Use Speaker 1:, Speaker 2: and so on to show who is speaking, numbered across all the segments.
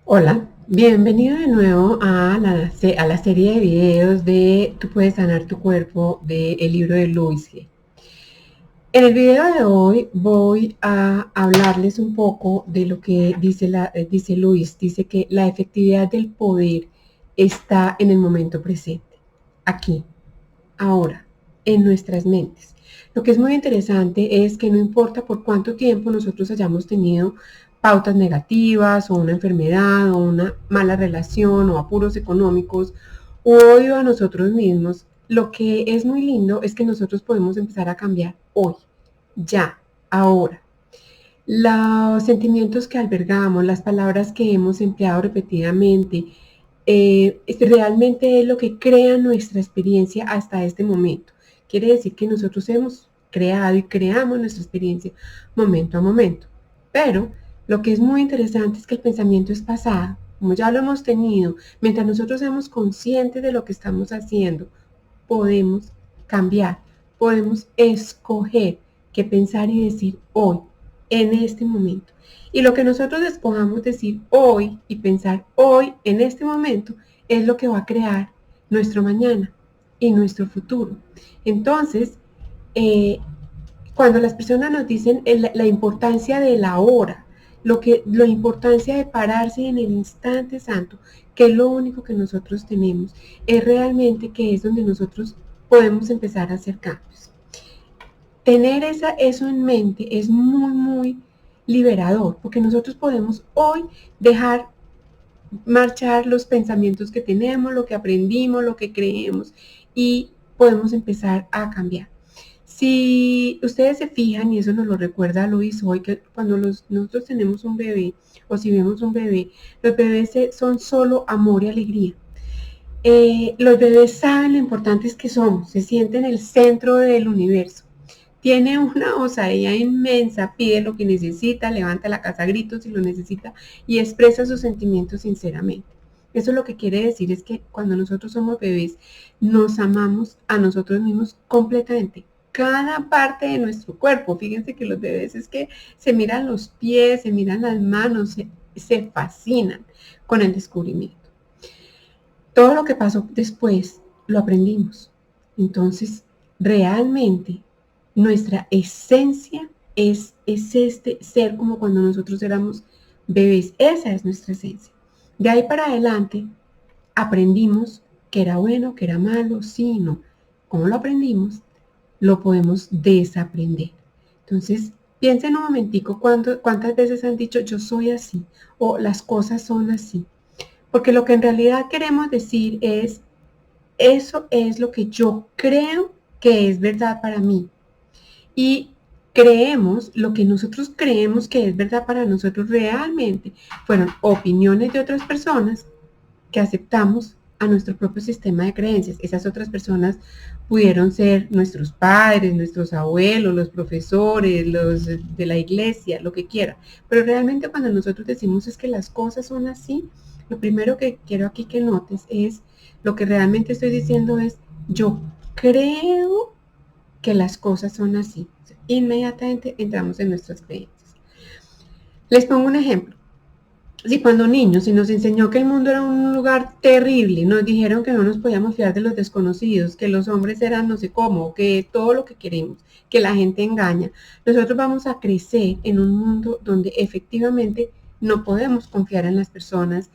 Speaker 1: Hola, bienvenido de nuevo a la serie de videos de Tú puedes sanar tu cuerpo del libro de Louise Hay. En el video de hoy voy a hablarles un poco de lo que dice Louise. Dice que la efectividad del poder está en el momento presente, aquí, ahora, en nuestras mentes. Lo que es muy interesante es que no importa por cuánto tiempo nosotros hayamos tenido pautas negativas o una enfermedad o una mala relación o apuros económicos o odio a nosotros mismos, lo que es muy lindo es que nosotros podemos empezar a cambiar hoy, ya, ahora. Los sentimientos que albergamos, las palabras que hemos empleado repetidamente, realmente es lo que crea nuestra experiencia hasta este momento. Quiere decir que nosotros hemos creado y creamos nuestra experiencia momento a momento. Pero lo que es muy interesante es que el pensamiento es pasado, como ya lo hemos tenido, mientras nosotros seamos conscientes de lo que estamos haciendo, podemos cambiar, podemos escoger qué pensar y decir hoy, en este momento. Y lo que nosotros escojamos decir hoy y pensar hoy, en este momento, es lo que va a crear nuestro mañana y nuestro futuro. Entonces, eh, cuando las personas nos dicen la importancia de la hora, la importancia de pararse en el instante santo, que es lo único que nosotros tenemos, es realmente que es donde nosotros podemos empezar a hacer cambios. Tener eso en mente es muy, muy liberador, porque nosotros podemos hoy dejar marchar los pensamientos que tenemos, lo que aprendimos, lo que creemos, y podemos empezar a cambiar. Si ustedes se fijan, y eso nos lo recuerda Luis hoy, que cuando nosotros tenemos un bebé, o si vemos un bebé, los bebés son solo amor y alegría. Los bebés saben lo importantes que somos, se sienten el centro del universo. Tiene una osadía inmensa, pide lo que necesita, levanta la casa a gritos si lo necesita y expresa sus sentimientos sinceramente. Eso lo que quiere decir es que cuando nosotros somos bebés, nos amamos a nosotros mismos completamente. Cada parte de nuestro cuerpo, fíjense que los bebés es que se miran los pies, se miran las manos, se fascinan con el descubrimiento. Todo lo que pasó después lo aprendimos. Entonces, realmente, nuestra esencia es este ser como cuando nosotros éramos bebés. Esa es nuestra esencia. De ahí para adelante, aprendimos que era bueno, que era malo, sí, no. ¿Cómo lo aprendimos? Lo podemos desaprender. Entonces, piensen un momentico cuántas veces han dicho yo soy así o las cosas son así. Porque lo que en realidad queremos decir es, eso es lo que yo creo que es verdad para mí. Y creemos, lo que nosotros creemos que es verdad para nosotros realmente fueron opiniones de otras personas que aceptamos a nuestro propio sistema de creencias. Esas otras personas pudieron ser nuestros padres, nuestros abuelos, los profesores, los de la iglesia, lo que quiera. Pero realmente cuando nosotros decimos es que las cosas son así, lo primero que quiero aquí que notes es, lo que realmente estoy diciendo es, yo creo que las cosas son así. Inmediatamente entramos en nuestras creencias. Les pongo un ejemplo. Si cuando niños se nos enseñó que el mundo era un lugar terrible, nos dijeron que no nos podíamos fiar de los desconocidos, que los hombres eran no sé cómo, que todo lo que queremos, que la gente engaña, nosotros vamos a crecer en un mundo donde efectivamente no podemos confiar en las personas,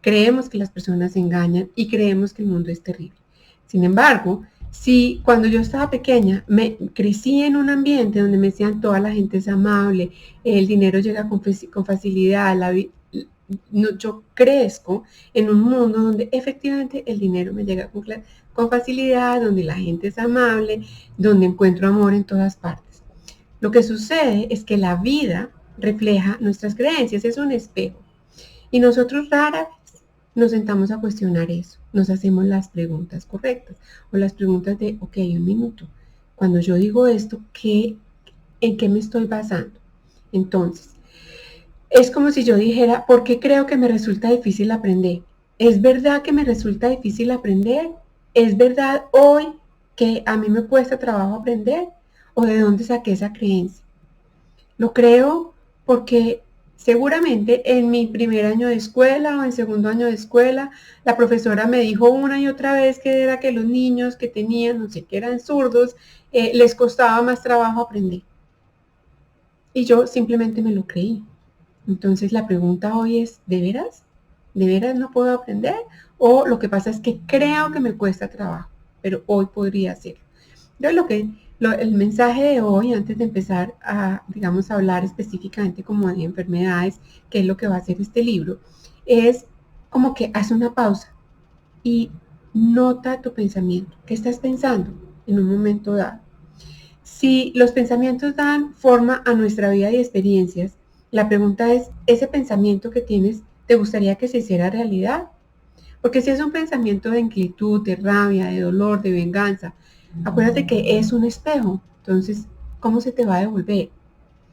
Speaker 1: creemos que las personas engañan y creemos que el mundo es terrible. Sin embargo, si cuando yo estaba pequeña me crecí en un ambiente donde me decían toda la gente es amable, el dinero llega con facilidad, no, yo crezco en un mundo donde efectivamente el dinero me llega con facilidad, donde la gente es amable, donde encuentro amor en todas partes. Lo que sucede es que la vida refleja nuestras creencias, es un espejo. Y nosotros rara vez nos sentamos a cuestionar eso, nos hacemos las preguntas correctas o las preguntas de, ok, un minuto, cuando yo digo esto, ¿en qué me estoy basando? Entonces, es como si yo dijera, ¿por qué creo que me resulta difícil aprender? ¿Es verdad que me resulta difícil aprender? ¿Es verdad hoy que a mí me cuesta trabajo aprender? ¿O de dónde saqué esa creencia? Lo creo porque Seguramente en mi primer año de escuela o en segundo año de escuela, la profesora me dijo una y otra vez que era que los niños que tenían, no sé, que eran zurdos, les costaba más trabajo aprender. Y yo simplemente me lo creí. Entonces la pregunta hoy es, ¿de veras? ¿De veras no puedo aprender? O lo que pasa es que creo que me cuesta trabajo, pero hoy podría hacerlo. Entonces el mensaje de hoy, antes de empezar a, digamos, a hablar específicamente como de enfermedades, que es lo que va a hacer este libro, es como que haz una pausa y nota tu pensamiento. ¿Qué estás pensando en un momento dado? Si los pensamientos dan forma a nuestra vida y experiencias, la pregunta es, ¿ese pensamiento que tienes te gustaría que se hiciera realidad? Porque si es un pensamiento de inquietud, de rabia, de dolor, de venganza, acuérdate que es un espejo. Entonces, ¿cómo se te va a devolver?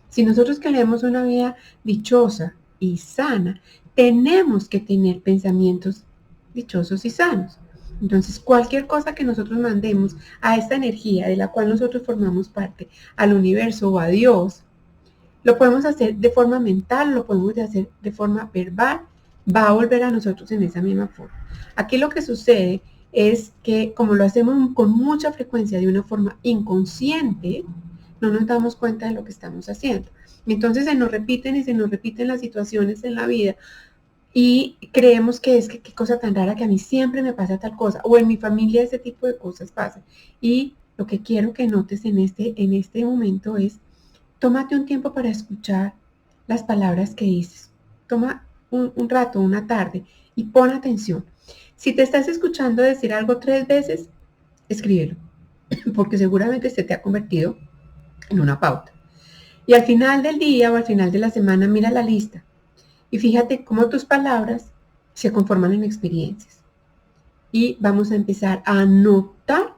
Speaker 1: Si nosotros queremos una vida dichosa y sana, tenemos que tener pensamientos dichosos y sanos. Entonces, cualquier cosa que nosotros mandemos a esta energía de la cual nosotros formamos parte, al universo o a Dios, lo podemos hacer de forma mental, lo podemos hacer de forma verbal, va a volver a nosotros en esa misma forma. Aquí lo que sucede es que como lo hacemos con mucha frecuencia de una forma inconsciente, no nos damos cuenta de lo que estamos haciendo. Entonces se nos repiten y se nos repiten las situaciones en la vida y creemos que es que qué cosa tan rara que a mí siempre me pasa tal cosa o en mi familia ese tipo de cosas pasan. Y lo que quiero que notes en este momento es tómate un tiempo para escuchar las palabras que dices. Toma un rato, una tarde y pon atención. Si te estás escuchando decir algo 3 veces, escríbelo, porque seguramente se te ha convertido en una pauta. Y al final del día o al final de la semana, mira la lista y fíjate cómo tus palabras se conforman en experiencias. Y vamos a empezar a anotar,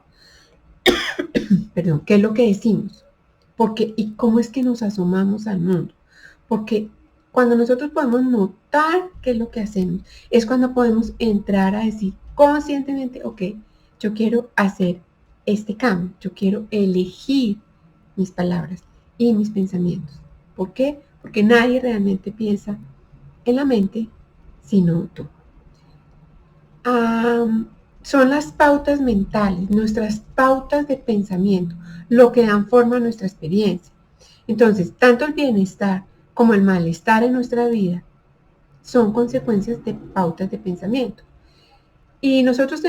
Speaker 1: perdón, qué es lo que decimos, porque y cómo es que nos asomamos al mundo. Porque cuando nosotros podemos notar qué es lo que hacemos, es cuando podemos entrar a decir conscientemente, ok, yo quiero hacer este cambio, yo quiero elegir mis palabras y mis pensamientos. ¿Por qué? Porque nadie realmente piensa en la mente sino tú. Son las pautas mentales, nuestras pautas de pensamiento, lo que dan forma a nuestra experiencia. Entonces, tanto el bienestar como el malestar en nuestra vida son consecuencias de pautas de pensamiento. Y nosotros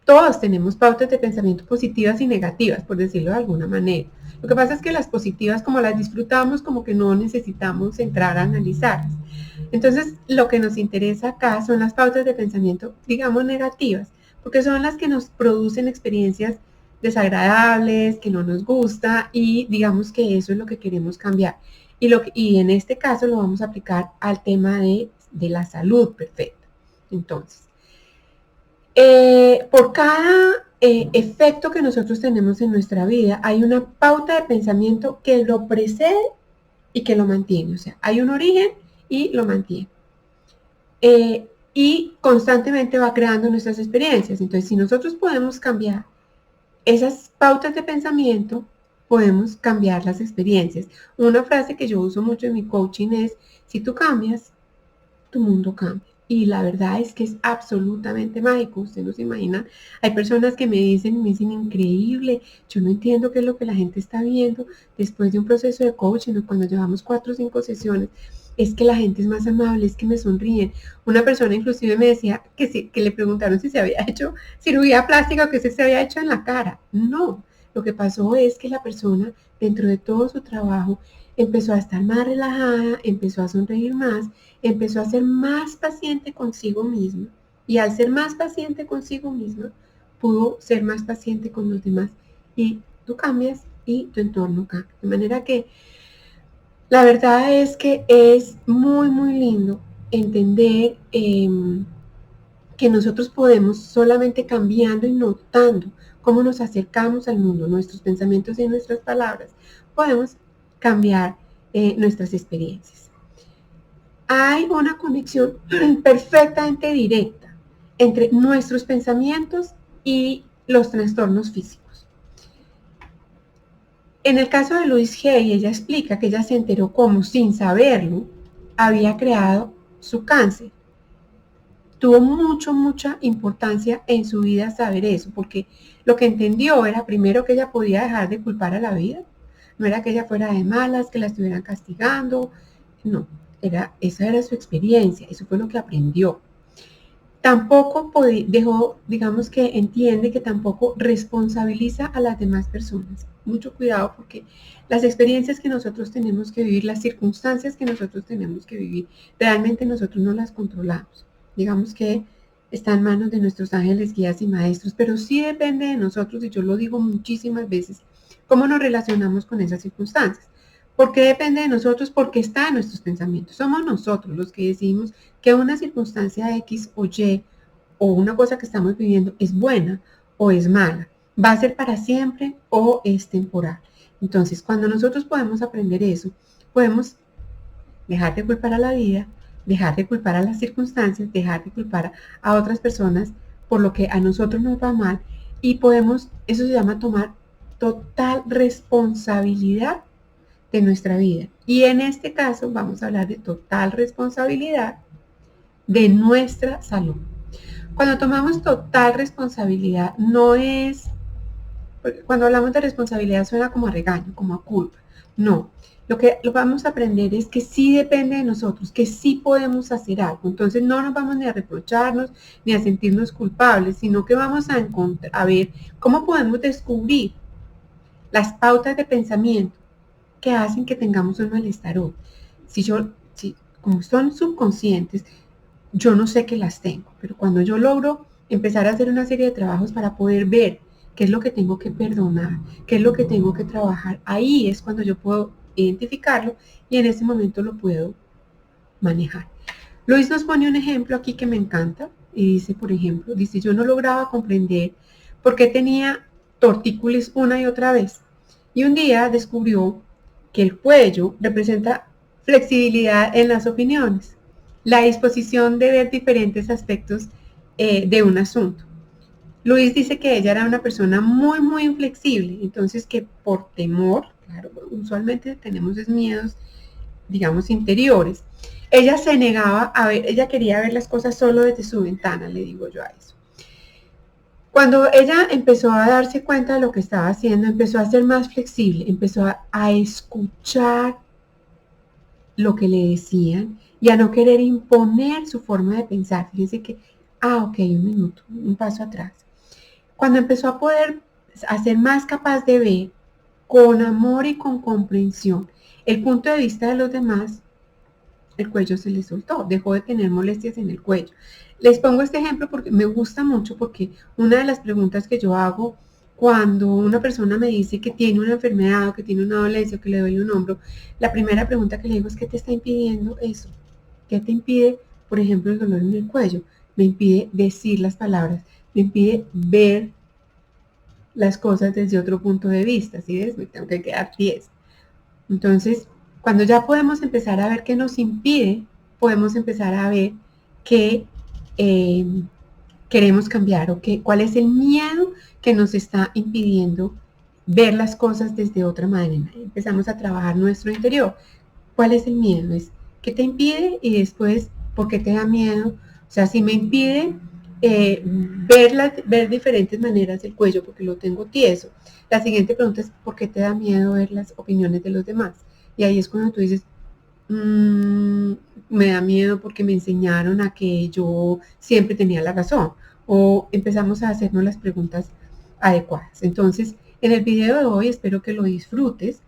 Speaker 1: todos tenemos pautas de pensamiento positivas y negativas, por decirlo de alguna manera. Lo que pasa es que las positivas, como las disfrutamos, como que no necesitamos entrar a analizarlas. Entonces, lo que nos interesa acá son las pautas de pensamiento, digamos, negativas, porque son las que nos producen experiencias desagradables, que no nos gusta y digamos que eso es lo que queremos cambiar. Y en este caso lo vamos a aplicar al tema de la salud perfecta. Entonces, por cada efecto que nosotros tenemos en nuestra vida, hay una pauta de pensamiento que lo precede y que lo mantiene. O sea, hay un origen y lo mantiene. Y constantemente va creando nuestras experiencias. Entonces, si nosotros podemos cambiar esas pautas de pensamiento, podemos cambiar las experiencias. Una frase que yo uso mucho en mi coaching es, si tú cambias, tu mundo cambia. Y la verdad es que es absolutamente mágico, usted no se imagina. Hay personas que me dicen increíble, yo no entiendo qué es lo que la gente está viendo después de un proceso de coaching, o cuando llevamos 4 o 5 sesiones, es que la gente es más amable, es que me sonríen. Una persona inclusive me decía que le preguntaron si se había hecho cirugía plástica o que se había hecho en la cara. No, lo que pasó es que la persona, dentro de todo su trabajo, empezó a estar más relajada, empezó a sonreír más, empezó a ser más paciente consigo misma y al ser más paciente consigo misma, pudo ser más paciente con los demás y tú cambias y tu entorno cambia. De manera que la verdad es que es muy, muy lindo entender que nosotros podemos solamente cambiando y notando cómo nos acercamos al mundo, nuestros pensamientos y nuestras palabras, podemos cambiar nuestras experiencias. Hay una conexión perfectamente directa entre nuestros pensamientos y los trastornos físicos. En el caso de Louise Hay, ella explica que ella se enteró como sin saberlo, había creado su cáncer. Tuvo mucha importancia en su vida saber eso, porque lo que entendió era primero que ella podía dejar de culpar a la vida, no era que ella fuera de malas, que la estuvieran castigando, no, esa era su experiencia, eso fue lo que aprendió. Tampoco dejó, digamos que entiende que tampoco responsabiliza a las demás personas. Mucho cuidado porque las experiencias que nosotros tenemos que vivir, las circunstancias que nosotros tenemos que vivir, realmente nosotros no las controlamos. Digamos que está en manos de nuestros ángeles, guías y maestros, pero sí depende de nosotros, y yo lo digo muchísimas veces, cómo nos relacionamos con esas circunstancias. ¿Por qué depende de nosotros? Porque está en nuestros pensamientos. Somos nosotros los que decidimos que una circunstancia X o Y o una cosa que estamos viviendo es buena o es mala. ¿Va a ser para siempre o es temporal? Entonces, cuando nosotros podemos aprender eso, podemos dejar de culpar a la vida, dejar de culpar a las circunstancias, dejar de culpar a otras personas por lo que a nosotros nos va mal y podemos, eso se llama tomar total responsabilidad de nuestra vida. Y en este caso vamos a hablar de total responsabilidad de nuestra salud. Cuando tomamos total responsabilidad, no es, porque cuando hablamos de responsabilidad suena como a regaño, como a culpa. No, lo que vamos a aprender es que sí depende de nosotros, que sí podemos hacer algo. Entonces no nos vamos ni a reprocharnos, ni a sentirnos culpables, sino que vamos a ver cómo podemos descubrir las pautas de pensamiento que hacen que tengamos un malestar hoy. Como son subconscientes, yo no sé que las tengo, pero cuando yo logro empezar a hacer una serie de trabajos para poder ver qué es lo que tengo que perdonar, qué es lo que tengo que trabajar, ahí es cuando yo puedo identificarlo y en ese momento lo puedo manejar. Luis nos pone un ejemplo aquí que me encanta y dice, por ejemplo, dice, yo no lograba comprender por qué tenía tortícolis una y otra vez. Y un día descubrió que el cuello representa flexibilidad en las opiniones, la disposición de ver diferentes aspectos de un asunto. Luis dice que ella era una persona muy inflexible, entonces que por temor, claro, usualmente tenemos miedos, digamos, interiores, ella se negaba a ver, ella quería ver las cosas solo desde su ventana, le digo yo a eso. Cuando ella empezó a darse cuenta de lo que estaba haciendo, empezó a ser más flexible, empezó a escuchar lo que le decían y a no querer imponer su forma de pensar. Fíjense que, ok, un minuto, un paso atrás. Cuando empezó a poder a ser más capaz de ver con amor y con comprensión el punto de vista de los demás, el cuello se le soltó, dejó de tener molestias en el cuello. Les pongo este ejemplo porque me gusta mucho, porque una de las preguntas que yo hago cuando una persona me dice que tiene una enfermedad o que tiene una dolencia o que le duele un hombro, la primera pregunta que le digo es: ¿qué te está impidiendo eso? ¿Qué te impide, por ejemplo, el dolor en el cuello? Me impide decir las palabras, me impide ver las cosas desde otro punto de vista, ¿sí ves? Me tengo que quedar tiesa. Entonces, cuando ya podemos empezar a ver qué nos impide, podemos empezar a ver qué queremos cambiar o cuál es el miedo que nos está impidiendo ver las cosas desde otra manera. Empezamos a trabajar nuestro interior. ¿Cuál es el miedo? Es qué te impide y después por qué te da miedo. O sea, si me impide ver diferentes maneras el cuello porque lo tengo tieso. La siguiente pregunta es ¿por qué te da miedo ver las opiniones de los demás? Y ahí es cuando tú dices, me da miedo porque me enseñaron a que yo siempre tenía la razón. O empezamos a hacernos las preguntas adecuadas. Entonces, en el video de hoy espero que lo disfrutes.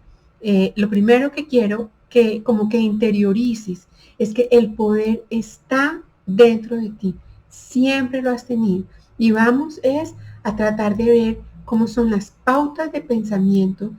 Speaker 1: Lo primero que quiero que como que interiorices es que el poder está dentro de ti. Siempre lo has tenido. Y vamos es a tratar de ver cómo son las pautas de pensamiento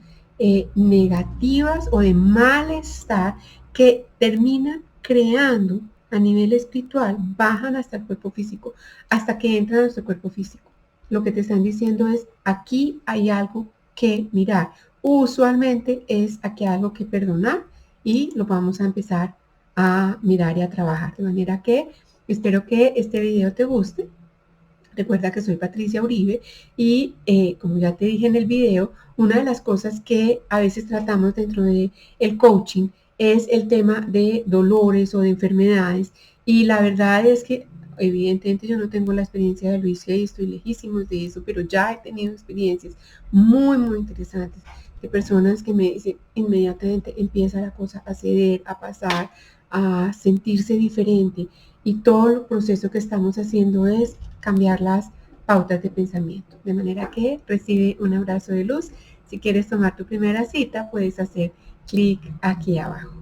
Speaker 1: negativas o de malestar que terminan creando a nivel espiritual, bajan hasta el cuerpo físico, hasta que entran a nuestro cuerpo físico. Lo que te están diciendo es, aquí hay algo que mirar. Usualmente es aquí algo que perdonar y lo vamos a empezar a mirar y a trabajar. De manera que espero que este video te guste. Recuerda que soy Patricia Uribe y como ya te dije en el video, una de las cosas que a veces tratamos dentro del coaching es el tema de dolores o de enfermedades. Y la verdad es que evidentemente yo no tengo la experiencia de Luisa y estoy lejísimos de eso, pero ya he tenido experiencias muy interesantes de personas que me dicen inmediatamente empieza la cosa a ceder, a pasar, a sentirse diferente, y todo el proceso que estamos haciendo es cambiar las pautas de pensamiento, de manera que recibe un abrazo de luz. Si quieres tomar tu primera cita, puedes hacer clic aquí abajo.